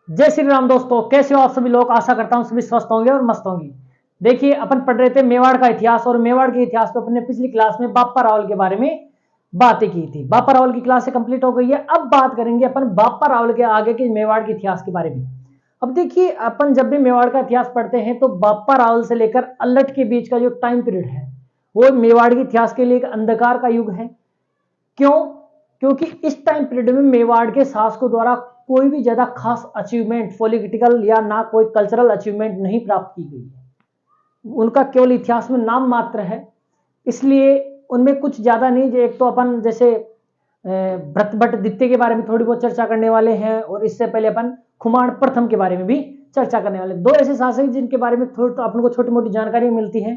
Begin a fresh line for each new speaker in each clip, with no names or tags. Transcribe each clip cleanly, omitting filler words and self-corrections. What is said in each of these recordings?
जय श्री राम दोस्तों, कैसे हो आप सभी लोग। आशा करता हूं सभी स्वस्थ होंगे और मस्त होंगे। देखिए, अपन पढ़ रहे थे मेवाड़ का इतिहास, और मेवाड़ के इतिहास पे अपने पिछली क्लास में बापा रावल के बारे में बातें की थी। बापा रावल की क्लास से कंप्लीट हो गई है। अब बात करेंगे अपन बापा रावल के आगे के मेवाड़ के इतिहास के बारे में। अब देखिए, अपन जब भी मेवाड़ का इतिहास पढ़ते हैं तो बापा रावल से लेकर अल्लट के बीच का जो टाइम पीरियड है वो मेवाड़ के इतिहास के लिए एक अंधकार का युग है। क्यों? क्योंकि इस टाइम पीरियड में मेवाड़ के शासकों द्वारा कोई भी ज्यादा खास अचीवमेंट पॉलिटिकल या ना कोई कल्चरल अचीवमेंट नहीं प्राप्त की गई है। उनका केवल इतिहास में नाम मात्र है, इसलिए उनमें कुछ ज्यादा नहीं। एक तो अपन जैसे भरतभट्ट द्वितीय के बारे में थोड़ी बहुत चर्चा करने वाले हैं, और इससे पहले अपन खुमाण प्रथम के बारे में भी चर्चा करने वाले। दो ऐसे शासक जिनके बारे में थोड़ी तो अपन को छोटी मोटी जानकारी मिलती है।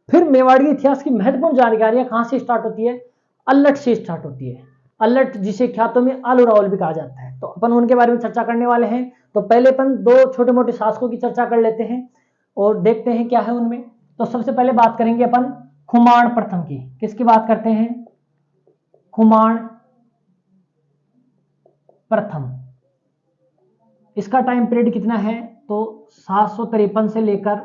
फिर मेवाड़ी इतिहास की महत्वपूर्ण जानकारियां कहां से स्टार्ट होती है? अल्लट से स्टार्ट होती है। अल्लट जिसे ख्यातों में आलू रावल भी कहा जाता है, तो अपन उनके बारे में चर्चा करने वाले हैं। तो पहले अपन दो छोटे मोटे शासकों की चर्चा कर लेते हैं और देखते हैं क्या है उनमें। तो सबसे पहले बात करेंगे अपन खुमाण प्रथम की। किसकी बात करते हैं? खुमाण प्रथम। इसका टाइम पीरियड कितना है? तो 753 से लेकर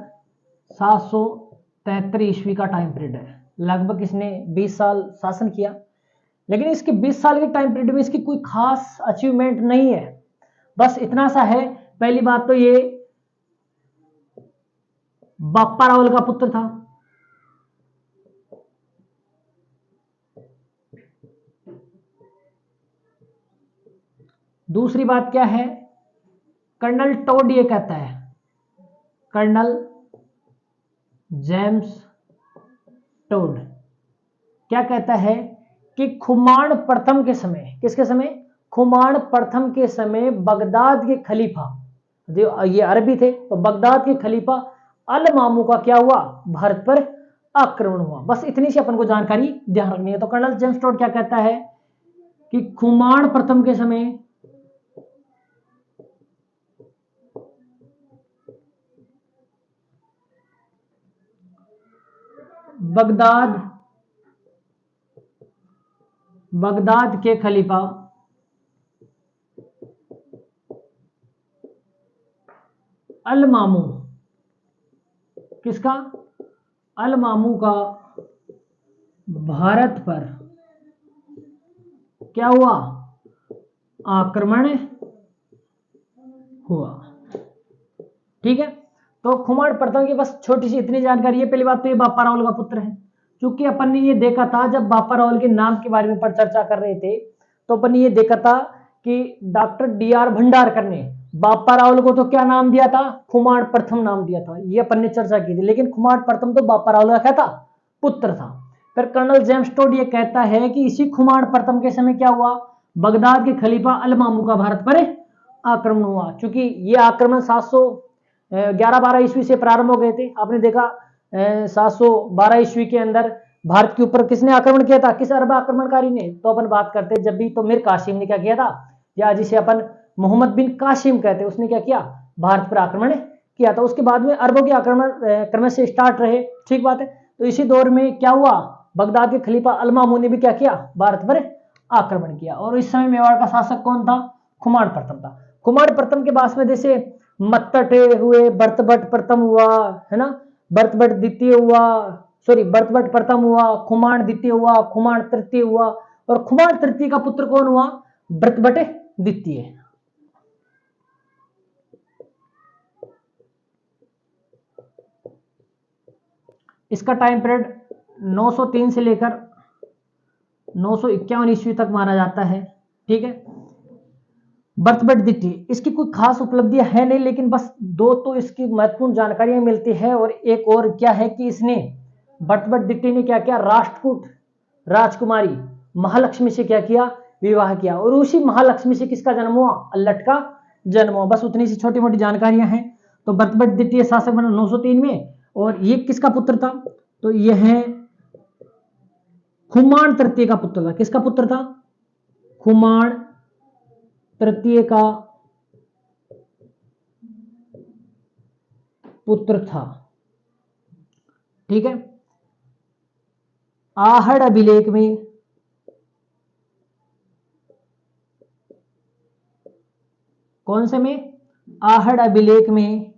773 ईस्वी का टाइम पीरियड है। लगभग इसने 20 साल शासन किया, लेकिन इसके 20 साल के टाइम पीरियड में इसकी कोई खास अचीवमेंट नहीं है। बस इतना सा है। पहली बात तो ये बापा रावल का पुत्र था। दूसरी बात क्या है? कर्नल टोड ये कहता है, कर्नल जेम्स टोड क्या कहता है कि खुमाण प्रथम के समय, किसके समय? खुमाण प्रथम के समय बगदाद के खलीफा, जो ये अरबी थे, तो बगदाद के खलीफा अल मामू का क्या हुआ? भारत पर आक्रमण हुआ। बस इतनी सी अपन को जानकारी ध्यान रखनी है। तो कर्नल जेम्स टोड क्या कहता है कि खुमाण प्रथम के समय बगदाद के खलीफा अल मामू, किसका? अल मामू का भारत पर क्या हुआ? आक्रमण हुआ। ठीक है। तो खुमाण प्रथम की बस छोटी सी इतनी जानकारी है। पहली बात तो ये बापा रावल का पुत्र है। क्योंकि अपन ने ये देखा था, जब बापा रावल के नाम के बारे में पर चर्चा कर रहे थे, तो अपन ने ये देखा था कि डॉक्टर डी.आर. भंडारकर ने बापा रावल को तो क्या नाम दिया था? खुमाण प्रथम नाम दिया था। ये अपन ने चर्चा की थी। लेकिन खुमाण प्रथम तो बापा रावल का क्या था? पुत्र था। फिर कर्नल जेम्स टोड ये कहता है कि इसी खुमाण प्रथम के समय क्या हुआ? बगदाद के खलीफा अल मामू का भारत पर आक्रमण हुआ। चूंकि ये आक्रमण 711-12 ईस्वी से प्रारंभ हो गए थे। आपने देखा 712 ईस्वी के अंदर भारत के ऊपर किसने आक्रमण किया था? किस अरब आक्रमणकारी ने? तो अपन बात करते जब भी, तो मीर कासिम ने क्या किया था, या जिसे अपन मोहम्मद बिन कासिम कहते हैं, उसने क्या किया? भारत पर आक्रमण किया था। उसके बाद में अरबों के आक्रमण क्रम से स्टार्ट रहे। ठीक बात है। तो इसी दौर में क्या हुआ? बगदाद के खलीफा अल मामून ने भी क्या किया? भारत पर आक्रमण किया। और इस समय मेवाड़ का शासक कौन था? खुमाण प्रथम था। खुमाण प्रथम के बाद में जैसे मत्तटे हुए, भरतभट्ट प्रथम हुआ, है ना, भरतभट्ट द्वितीय हुआ, सॉरी भरतभट्ट प्रथम हुआ, खुमाण द्वितीय हुआ, खुमाण तृतीय हुआ, और खुमाण तृतीय का पुत्र कौन हुआ? भरतभट्ट द्वितीय। इसका टाइम पीरियड 903 से लेकर 951 ईस्वी तक माना जाता है। ठीक है। भरतभट्ट द्वितीय, इसकी कोई खास उपलब्धियां है नहीं, लेकिन बस दो तो इसकी महत्वपूर्ण जानकारियां मिलती है। और एक और क्या है कि इसने, भरतभट्ट द्वितीय ने क्या किया? राष्ट्रकूट राजकुमारी महालक्ष्मी से क्या किया? विवाह किया। और उसी महालक्ष्मी से किसका जन्म हुआ? अल्लट का जन्म हुआ। बस उतनी सी छोटी मोटी जानकारियां हैं। तो भरतभट्ट द्वितीय शासक बना 903 में। और ये किसका पुत्र था? तो यह है खुमाण तृतीय का पुत्र था। किसका पुत्र था? खुमाण तृतीय का पुत्र था। ठीक है। आहड़ अभिलेख में कौन से में? आहड़ अभिलेख में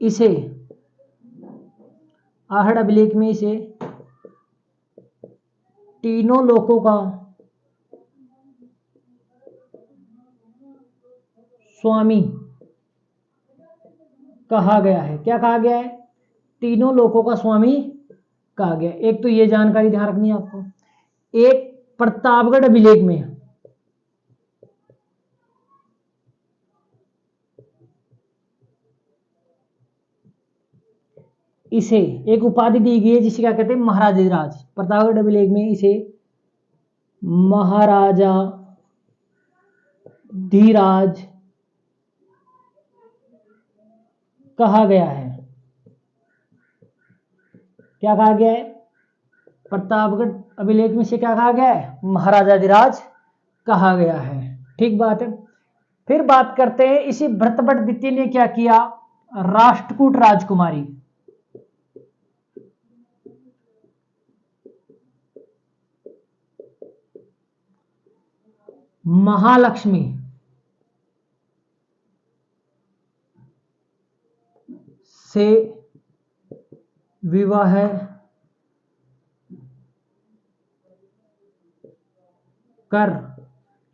इसे तीनों लोकों का स्वामी कहा गया है। क्या कहा गया है? तीनों लोकों का स्वामी कहा गया। एक तो ये जानकारी ध्यान रखनी है आपको। एक प्रतापगढ़ अभिलेख में इसे एक उपाधि दी गई है जिसे क्या कहते हैं? महाराजाधिराज। प्रतापगढ़ अभिलेख में इसे महाराजा धीराज कहा गया है। क्या कहा गया है? प्रतापगढ़ अभिलेख में से क्या कहा गया है? महाराजाधिराज कहा गया है। ठीक बात है। फिर बात करते हैं इसी भरतभट्ट द्वितीय ने क्या किया? राष्ट्रकूट राजकुमारी महालक्ष्मी से विवाह कर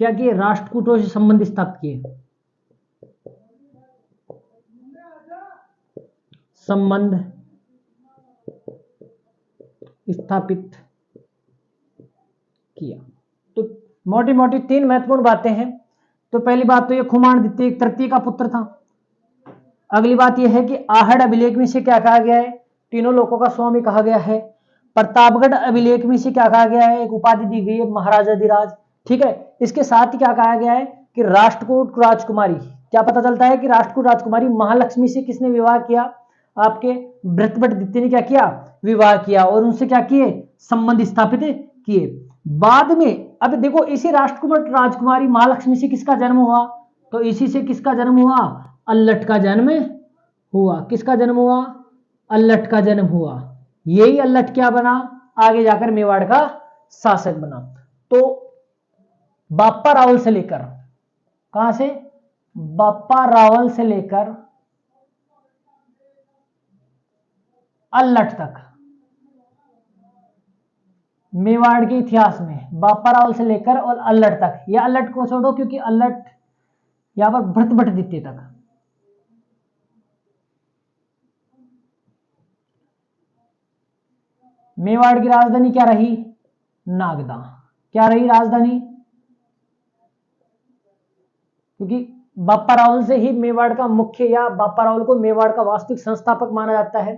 क्या किए? राष्ट्रकूटों से संबंध स्थापित किए। संबंध स्थापित किया। तो मोटी मोटी तीन महत्वपूर्ण बातें हैं। तो पहली बात तो ये खुमान द्वितीय तृतीय का पुत्र था। अगली बात यह है कि आहड़ अभिलेख में से क्या कहा गया है? तीनों लोकों का स्वामी कहा गया है। प्रतापगढ़ अभिलेख में से क्या कहा गया है? एक उपाधि दी गई है महाराजाधिराज। ठीक है। इसके साथ ही क्या कहा गया है कि राष्ट्रकूट राजकुमारी। क्या पता चलता है कि राष्ट्रकूट राजकुमारी महालक्ष्मी से किसने विवाह किया? आपके भरतभट्ट द्वितीय ने क्या किया? विवाह किया और उनसे क्या किए? संबंध स्थापित किए। बाद में अब देखो इसी राष्ट्रकूट राजकुमारी महालक्ष्मी से किसका जन्म हुआ? तो इसी से किसका जन्म हुआ? अल्लट का जन्म हुआ। किसका जन्म हुआ? अल्लट का जन्म हुआ। यही अल्लट क्या बना? आगे जाकर मेवाड़ का शासक बना। तो बापा रावल से लेकर, कहां से? बापा रावल से लेकर अल्लट तक मेवाड़ के इतिहास में बापा रावल से लेकर और अल्लट तक, या अल्लट को छोड़ो क्योंकि अल्लट यहां पर भरतभट्ट द्वितीय तक, मेवाड़ की राजधानी क्या रही? नागदा। क्या रही राजधानी? क्योंकि बापा रावल से ही मेवाड़ का मुख्य, या बापा रावल को मेवाड़ का वास्तविक संस्थापक माना जाता है।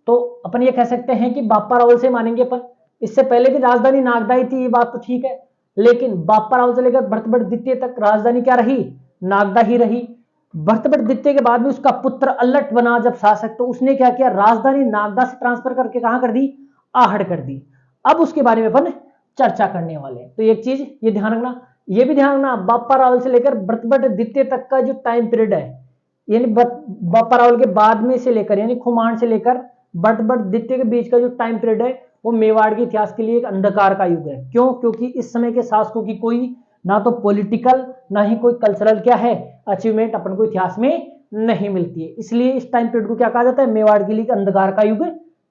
तो अपन ये कह सकते हैं कि बापा रावल से मानेंगे अपन। इससे पहले भी राजधानी नागदा ही थी, ये बात तो ठीक है, लेकिन बापा रावल से लेकर भरतभट्ट द्वितीय तक राजधानी क्या रही? नागदा ही रही। भरतभट्ट द्वितीय के बाद में उसका पुत्र अल्लट बना जब शासक, तो उसने क्या किया? राजधानी नागदा से ट्रांसफर करके कहां कर दी? आहड़ कर दी। अब उसके बारे में अपन चर्चा करने वाले हैं। तो एक चीज ये ध्यान रखना, ये भी ध्यान रखना, बापा रावल से लेकर भरतभट्ट द्वितीय तक का जो टाइम पीरियड है, यानी बापा रावल के बाद में से लेकर, यानी खुमान से लेकर भरतभट्ट द्वितीय के बीच का जो टाइम पीरियड है, वो मेवाड़ के इतिहास के लिए एक अंधकार का युग है। क्यों? क्योंकि इस समय के शासकों की कोई ना तो पॉलिटिकल ना ही कोई कल्चरल क्या है अचीवमेंट अपन को इतिहास में नहीं मिलती है। इसलिए इस टाइम पीरियड को क्या कहा जाता है? मेवाड़ के लिए अंधकार का युग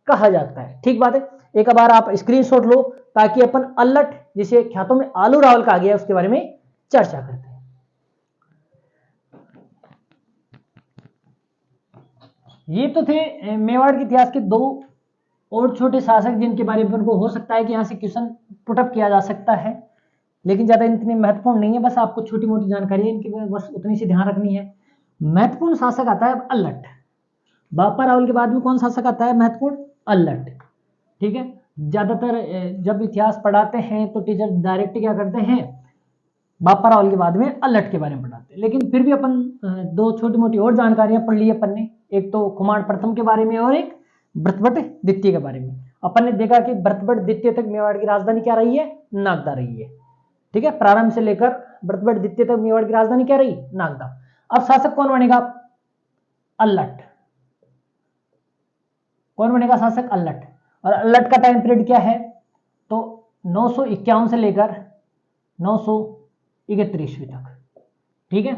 कहा जाता है। ठीक बात है। एक बार आप स्क्रीनशॉट लो ताकि अपन अल्लट, जिसे ख्यातों में आलू रावल कहा गया है, उसके बारे में चर्चा करते हैं। ये तो थे मेवाड़ के इतिहास के दो और छोटे शासक जिनके बारे में उनको हो सकता है कि यहां से क्वेश्चन पुटअप किया जा सकता है, लेकिन ज्यादा इतनी महत्वपूर्ण नहीं है, बस आपको छोटी मोटी जानकारी है इनकी, बस उतनी सी ध्यान रखनी है। महत्वपूर्ण शासक आता है अल्लट। बापा रावल के बाद में कौन शासक आता है महत्वपूर्ण? अल्लट। ठीक है। ज्यादातर जब इतिहास पढ़ाते हैं तो टीचर डायरेक्ट क्या करते हैं? बापा रावल के बाद में अल्लट के बारे में पढ़ाते हैं, लेकिन फिर भी अपन दो छोटी मोटी और जानकारियां पढ़ ली अपन ने। एक तो खुमान प्रथम के बारे में और एक भरतभट्ट द्वितीय के बारे में। अपन ने देखा कि भरतभट्ट द्वितीय तक मेवाड़ की राजधानी क्या रही है? नागदा रही है। ठीक है। प्रारंभ से लेकर भरतभट्ट द्वितीय तक मेवाड़ की राजधानी क्या रही? नागदा। अब शासक कौन बनेगा? अल्लट। कौन बनेगा शासक? अल्लट। और अल्लट का टाइम पीरियड क्या है? तो 951 से लेकर 931 ईस्वी तक। ठीक है।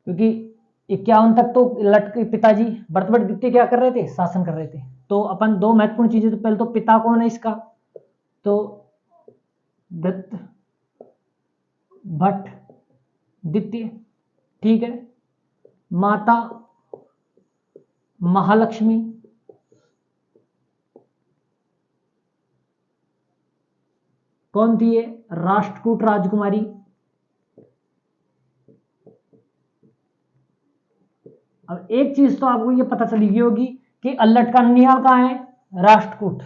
क्योंकि 51 तक तो अल्लट के पिताजी भरतभट्ट द्वितीय क्या कर रहे थे, शासन कर रहे थे। तो अपन दो महत्वपूर्ण चीजें, तो पहले तो पिता कौन है इसका, तो दत्त भट्ट द्वितीय, ठीक है। माता महालक्ष्मी, कौन थी ये, राष्ट्रकूट राजकुमारी। अब एक चीज तो आपको ये पता चली गई होगी कि अल्लट का ननिहाल कहाँ है, राष्ट्रकूट।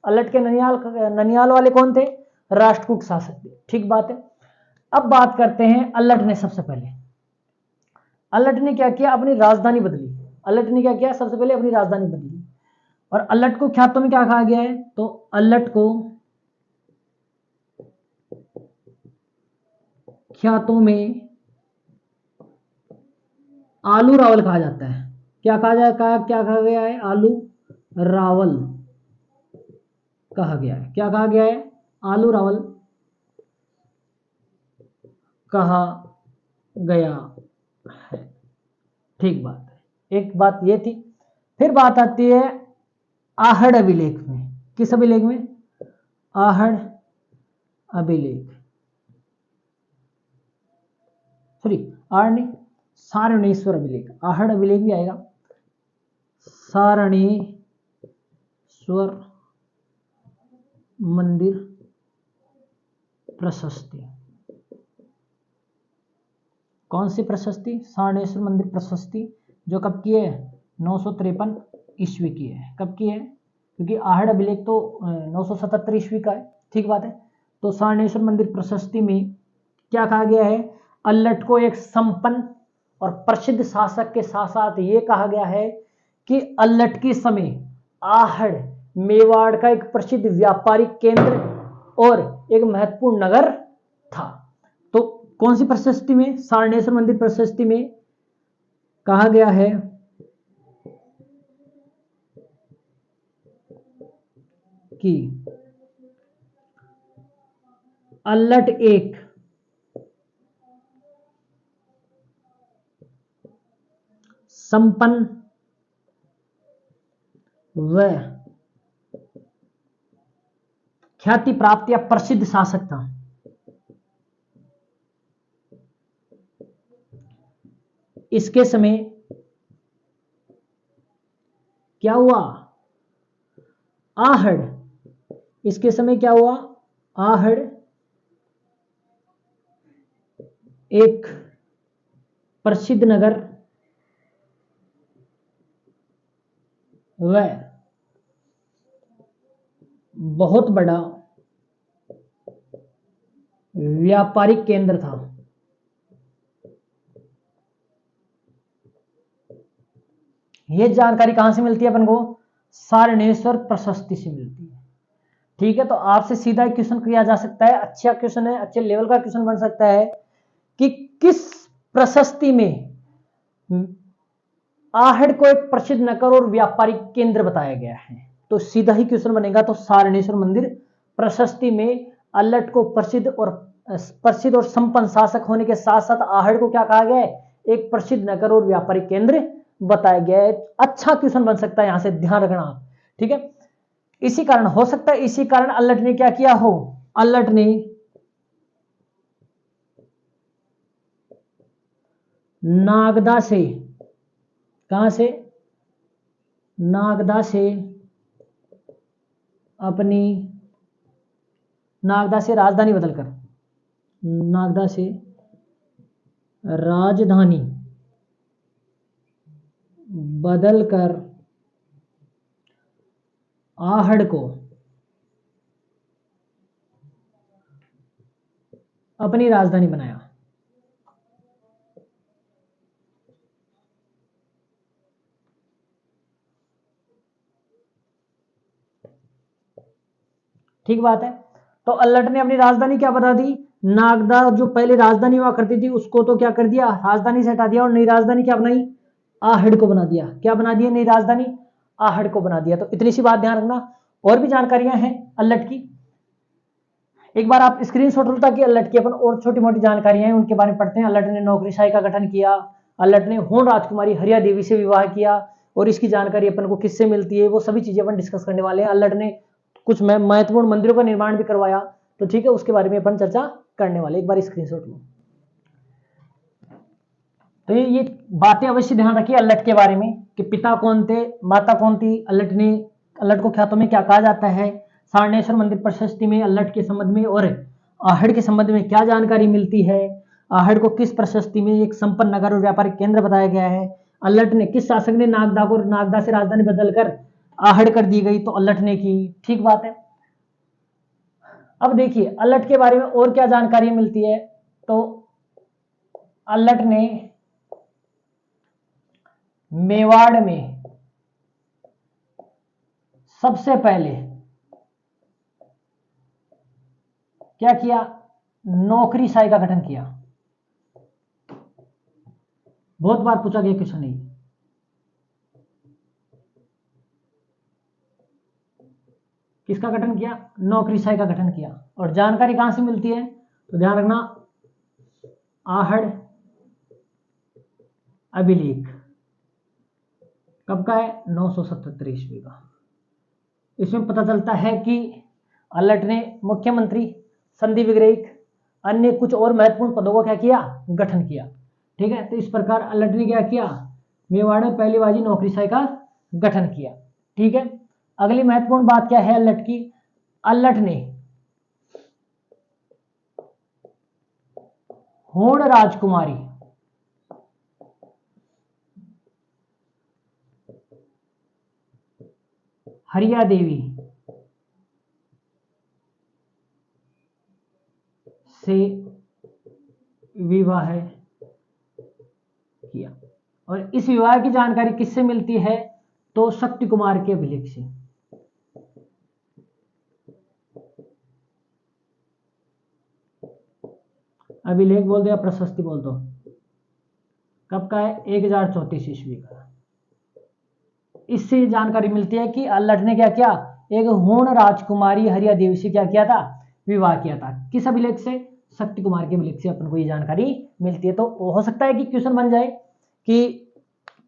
अल्लट के ननिहाल वाले कौन थे, राष्ट्रकूट शासक थे, ठीक बात है। अब बात करते हैं अल्लट ने, सबसे पहले अल्लट ने क्या किया, अपनी राजधानी बदली। अल्लट ने क्या किया, सबसे पहले अपनी राजधानी बदली। और अल्लट को ख्यातों में क्या कहा गया है, तो अल्लट को ख्यातों में आलू रावल कहा जाता है। क्या कहा जाए, क्या कहा गया है, आलू रावल कहा गया है। क्या कहा गया है, आलू रावल कहा गया है, ठीक बात है। एक बात ये थी। फिर बात आती है आहड़ अभिलेख में। किस अभिलेख में, आहड़ अभिलेख, सॉरी आहड़ नहीं, सारणेश्वर अभिलेख। आहड़ अभिलेख भी आएगा, सारणेश्वर मंदिर प्रशस्ति। कौन सी प्रशस्ति, सारणेश्वर मंदिर प्रशस्ति, जो कब की है, 953 ईस्वी की है। कब की है, क्योंकि आहड़ अभिलेख तो 977 ईस्वी का है, ठीक बात है। तो सारणेश्वर मंदिर प्रशस्ति में क्या कहा गया है, अल्लट को एक संपन्न और प्रसिद्ध शासक के साथ साथ ये कहा गया है कि अल्लट के समय आहड़ मेवाड़ का एक प्रसिद्ध व्यापारिक केंद्र और एक महत्वपूर्ण नगर था। तो कौन सी प्रशस्ति में, सारणेश्वर मंदिर प्रशस्ति में कहा गया है कि अल्लट एक संपन्न व ख्याति प्राप्त या प्रसिद्ध शासक था। इसके समय क्या हुआ, आहड़, इसके समय क्या हुआ, आहड़ एक प्रसिद्ध नगर व बहुत बड़ा व्यापारिक केंद्र था। यह जानकारी कहां से मिलती है अपन को, सारणेश्वर प्रशस्ति से मिलती है, ठीक है। तो आपसे सीधा एक क्वेश्चन किया जा सकता है, अच्छा क्वेश्चन है, अच्छे लेवल का क्वेश्चन बन सकता है कि किस प्रशस्ति में आहड़ को एक प्रसिद्ध नगर और व्यापारिक केंद्र बताया गया है। तो सीधा ही क्वेश्चन बनेगा, तो सारणेश्वर मंदिर प्रशस्ति में अल्लट को प्रसिद्ध और संपन्न शासक होने के साथ साथ आहड़ को क्या कहा गया है, एक प्रसिद्ध नगर और व्यापारिक केंद्र बताया गया है। अच्छा क्वेश्चन बन सकता है, यहां से ध्यान रखना आप, ठीक है। इसी कारण हो सकता है, इसी कारण अल्लट ने क्या किया हो, अल्लट ने नागदा से, कहां से, नागदा से अपनी, नागदा से राजधानी बदलकर, नागदा से राजधानी बदलकर आहड़ को अपनी राजधानी बनाया। ठीक बात है। तो अल्लट ने अपनी राजधानी क्या बना दी, नागदा जो पहले राजधानी हुआ करती थी उसको तो क्या कर दिया, राजधानी से हटा दिया और नई राजधानी क्या बनाई, आहड़ को बना दिया। क्या बना दिया, नई राजधानी आहड़ को बना दिया। तो इतनी सी बात ध्यान रखना। और भी जानकारियां हैं अल्लट की, एक बार आप स्क्रीनशॉट लो ताकि अल्लट की अपन और छोटी मोटी जानकारियां हैं उनके बारे में पढ़ते हैं। अल्लट ने नौकरशाही का गठन किया, अल्लट ने होन राजकुमारी हरिया देवी से विवाह किया, और इसकी जानकारी अपन को किससे मिलती है, वो सभी चीजें अपन डिस्कस करने वाले हैं। अल्लट ने कुछ महत्वपूर्ण मंदिरों का निर्माण भी करवाया, तो ठीक है, उसके बारे में अपन चर्चा करने वाले। एक बार स्क्रीनशॉट लो। तो ये बातें अवश्य ध्यान रखिए अल्लट के बारे में कि पिता कौन थे, माता कौन थी, अल्लट को ख्यातों में क्या कहा जाता है, सारनेश्वर मंदिर प्रशस्ति में अल्लट के संबंध में और आहड़ के संबंध में क्या जानकारी मिलती है, आहड़ को किस प्रशस्ति में एक संपन्न नगर और व्यापारिक केंद्र बताया गया है, अल्लट ने किस शासक ने नागदा को नागदा से राजधानी बदलकर आहड़ कर दी गई, तो अल्लट ने की। ठीक बात है। अब देखिए अल्लट के बारे में और क्या जानकारी मिलती है, तो अल्लट ने मेवाड़ में सबसे पहले क्या किया, नौकरीशाही का गठन किया। बहुत बार पूछा गया क्वेश्चन नहीं, किसका गठन किया, नौकरीशाही का गठन किया। और जानकारी कहां से मिलती है, तो ध्यान रखना, आहड़ अभिलेख कब का है, 977 ईस्वी का। इसमें पता चलता है कि अल्लट ने मुख्यमंत्री, संधि विग्रहिक, अन्य कुछ और महत्वपूर्ण पदों का क्या किया, गठन किया। ठीक है, तो इस प्रकार अल्लट ने क्या किया, मेवाड़ में पहली बाजी नौकरीशाही का गठन किया। ठीक है, अगली महत्वपूर्ण बात क्या है अल्लट की, अल्लट ने होड़ राजकुमारी हरिया देवी से विवाह किया। और इस विवाह की जानकारी किससे मिलती है, तो शक्ति कुमार के अभिलेख से। अभिलेख बोल दो या प्रशस्ति बोल दो, कब का है, 1034 ईस्वी का। इससे जानकारी मिलती है कि अल्लट ने क्या किया, एक होण राजकुमारी हरिया देवी से क्या किया था, विवाह किया था। किस अभिलेख से, शक्ति कुमार के अभिलेख से अपन को ये जानकारी मिलती है। तो हो सकता है कि क्वेश्चन बन जाए कि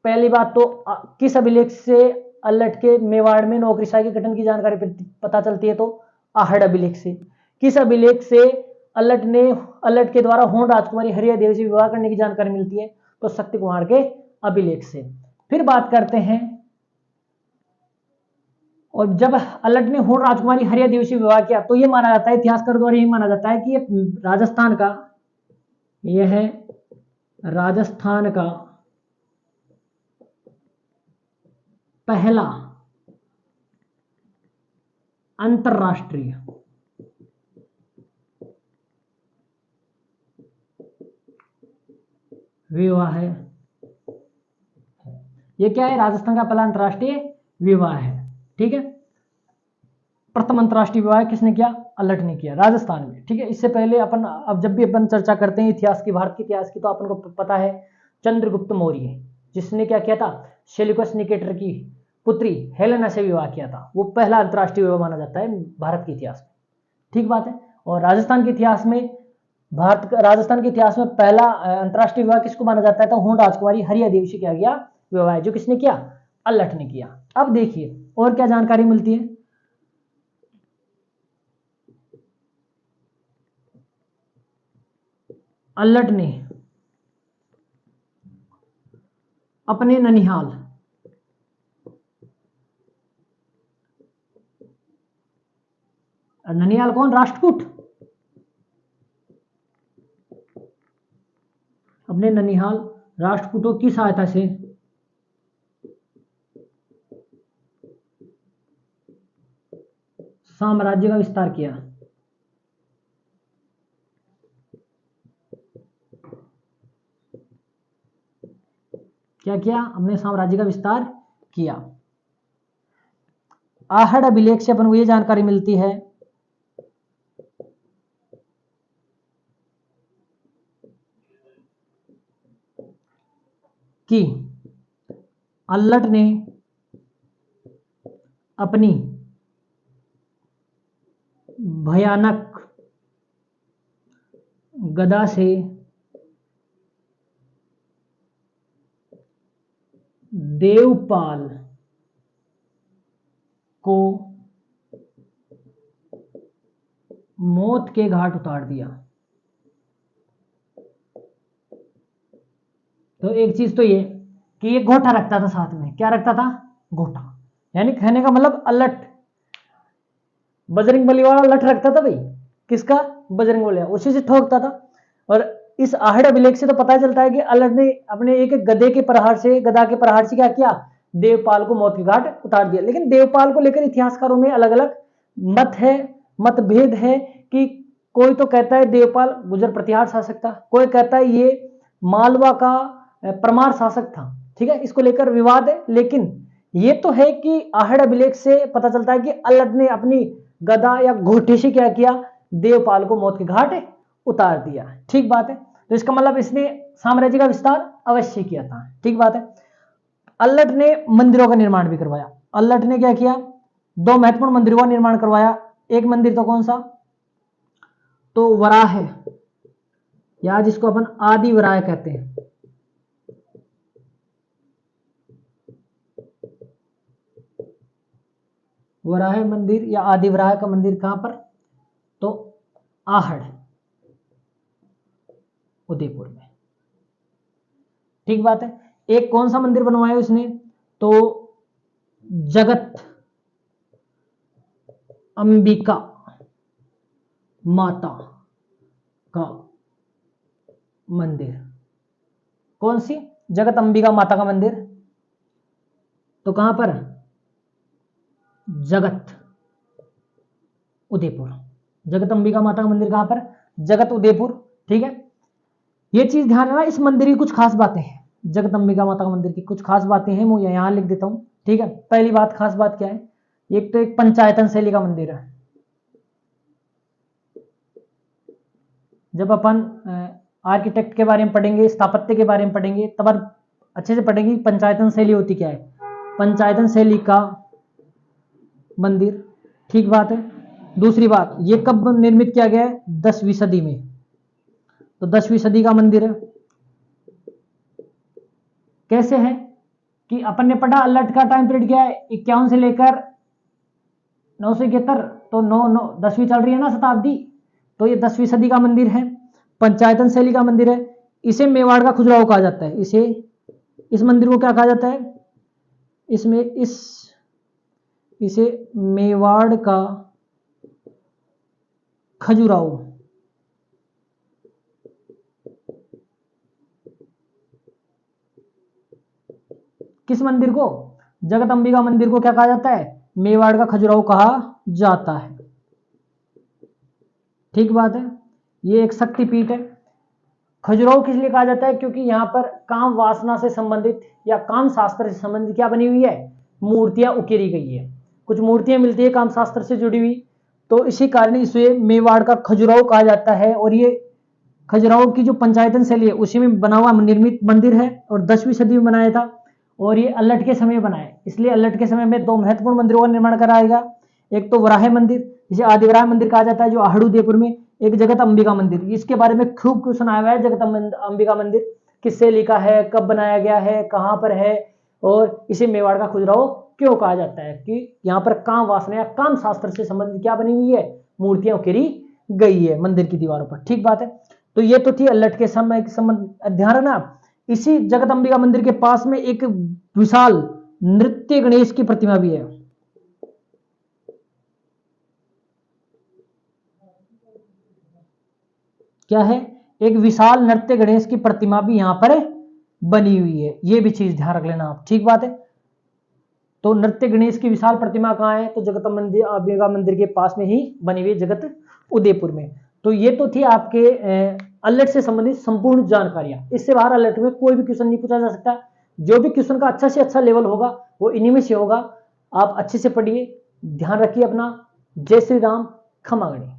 पहली बात तो किस अभिलेख से अल्लट के मेवाड़ में नौकरीशाही के गठन की जानकारी पता चलती है, तो आहड़ अभिलेख से। किस अभिलेख से अल्लट के द्वारा होण राजकुमारी हरिया देवी से विवाह करने की जानकारी मिलती है, तो शक्ति कुमार के अभिलेख से। फिर बात करते हैं, और जब अल्लट ने होण राजकुमारी हरिया देवी से विवाह किया, तो यह माना जाता है, इतिहासकार द्वारा यही माना जाता है कि यह राजस्थान का पहला अंतरराष्ट्रीय विवाह है। यह क्या है, राजस्थान का पहला अंतरराष्ट्रीय विवाह है। ठीक है, प्रथम अंतरराष्ट्रीय विवाह किसने किया, अल्लट ने किया राजस्थान में। ठीक है, इससे पहले अपन अब जब भी अपन चर्चा करते हैं इतिहास की, भारत के इतिहास की, तो अपन को पता है चंद्रगुप्त मौर्य, जिसने क्या किया था, सेल्यूकस निकेटर की पुत्री हेलेना से विवाह किया था। वो पहला अंतरराष्ट्रीय विवाह माना जाता है भारत के इतिहास में। ठीक बात है। और राजस्थान के इतिहास में पहला अंतरराष्ट्रीय विवाह किसको माना जाता है, तो होण राजकुमारी हरिया देवी से किया गया विवाह, जो किसने किया, अल्लट ने किया। अब देखिए और क्या जानकारी मिलती है, अल्लट ने अपने ननिहाल कौन, राष्ट्रकूट, अपने ननिहाल राष्ट्रकूटों की सहायता से साम्राज्य का विस्तार किया। क्या किया, अपने साम्राज्य का विस्तार किया। आहड़ अभिलेख से अपन को यह जानकारी मिलती है कि अल्लट ने अपनी भयानक गदा से देवपाल को मौत के घाट उतार दिया। तो एक चीज तो ये कि ये घोटा रखता था साथ में, क्या रखता था? घोटा, यानी कहने का मतलब अलट, बजरंग बली वाला अलट रखता था भाई, किसका? बजरंग बली, उसी से ठोकता था। और इस आहड़ अभिलेख से तो पता चलता है कि अलट ने अपने एक गदा के प्रहार से क्या किया? देवपाल को मौत के घाट उतार दिया। लेकिन देवपाल को लेकर इतिहासकारों में अलग अलग मतभेद है कि कोई तो कहता है देवपाल गुजर प्रतिहार शासक था, कोई कहता है ये मालवा का परमार शासक था। ठीक है, इसको लेकर विवाद है, लेकिन ये तो है कि आहड़ अभिलेख से पता चलता है कि अलट ने अपनी गदा या घोटे से क्या किया? देवपाल को मौत के घाट उतार दिया। ठीक बात है, तो इसका मतलब इसने साम्राज्य का विस्तार अवश्य किया था। ठीक बात है। अलट ने मंदिरों का निर्माण भी करवाया। अलट ने क्या किया? दो महत्वपूर्ण मंदिरों का निर्माण करवाया। एक मंदिर तो कौन सा? तो वराह है, या जिसको अपन आदि वराह कहते हैं। वराह मंदिर या आदि वराह का मंदिर कहां पर? तो आहड़, उदयपुर में। ठीक बात है। एक कौन सा मंदिर बनवाया उसने? तो जगत अंबिका माता का मंदिर। कौन सी? जगत अंबिका माता का मंदिर। तो कहां पर? जगत उदयपुर। जगत अंबिका माता का मंदिर कहां पर? जगत उदयपुर। ठीक है, ये चीज ध्यान रखना। इस मंदिर की कुछ खास बातें हैं, जगत अंबिका माता का मंदिर की कुछ खास बातें हैं, मैं यहां लिख देता हूं। ठीक है, पहली बात, खास बात क्या है? एक तो एक पंचायतन शैली का मंदिर है। जब अपन आर्किटेक्ट के बारे में पढ़ेंगे, स्थापत्य के बारे में पढ़ेंगे, तब अच्छे से पढ़ेंगे पंचायतन शैली होती क्या है। पंचायतन शैली का मंदिर। ठीक बात है। दूसरी बात, ये कब निर्मित किया गया है? 10वीं सदी में। तो 10वीं सदी का मंदिर है। कैसे है कि अपन ने पढ़ा अलट का टाइम पीरियड क्या है? 51 से लेकर 971, तो 10वीं चल रही है ना शताब्दी, तो ये 10वीं सदी का मंदिर है, पंचायतन शैली का मंदिर है। इसे मेवाड़ का खजुराहो कहा जाता है। इस मंदिर को क्या कहा जाता है? इसे मेवाड़ का खजुराहो। किस मंदिर को? जगत अंबिका मंदिर को क्या कहा जाता है? मेवाड़ का खजुराहो कहा जाता है। ठीक बात है। ये एक शक्तिपीठ है। खजुराहो किस लिए कहा जाता है? क्योंकि यहां पर काम वासना से संबंधित या काम शास्त्र से संबंधित क्या बनी हुई है? मूर्तियां उकेरी गई है। कुछ मूर्तियां मिलती है काम शास्त्र से जुड़ी हुई, तो इसी कारण इसे मेवाड़ का खजुराहो कहा जाता है। और ये खजुराहो की जो पंचायतन शैली है उसी में बना हुआ निर्मित मंदिर है, और 10वीं सदी में बनाया था, और ये अल्लट के समय बनाए। इसलिए अल्लट के समय में दो महत्वपूर्ण मंदिरों का निर्माण कराएगा। एक तो वराह मंदिर, जिसे आदिवराह मंदिर कहा जाता है, जो आहड़ उदयपुर में। एक जगत अंबिका मंदिर, इसके बारे में खूब क्वेश्चन आया हुआ है। जगत अंबिका मंदिर किससे लिखा है, कब बनाया गया है, कहां पर है, और इसे मेवाड़ का खजुराहो क्यों कहा जाता है? कि यहाँ पर काम वासना या काम शास्त्र से संबंधित क्या बनी हुई है? मूर्तियां उकेरी गई है मंदिर की दीवारों पर। ठीक बात है। तो ये तो थी अल्लट के समय के संबंध। ध्यान रखना, इसी जगत अंबिका मंदिर के पास में एक विशाल नृत्य गणेश की प्रतिमा भी है। क्या है? एक विशाल नृत्य गणेश की प्रतिमा भी यहां पर बनी हुई है। ये भी चीज ध्यान रख लेना आप। ठीक बात है। तो नृत्य गणेश की विशाल प्रतिमा कहां है? तो जगत अंबिका मंदिर के पास में ही बनी हुई जगत उदयपुर में। तो ये तो थी आपके अल्लट से संबंधित संपूर्ण जानकारियां। इससे बाहर अल्लट में कोई भी क्वेश्चन नहीं पूछा जा सकता। जो भी क्वेश्चन का अच्छा से अच्छा लेवल होगा वो इन्हीं में से होगा। आप अच्छे से पढ़िए, ध्यान रखिए अपना। जय श्री राम, खमा गणित।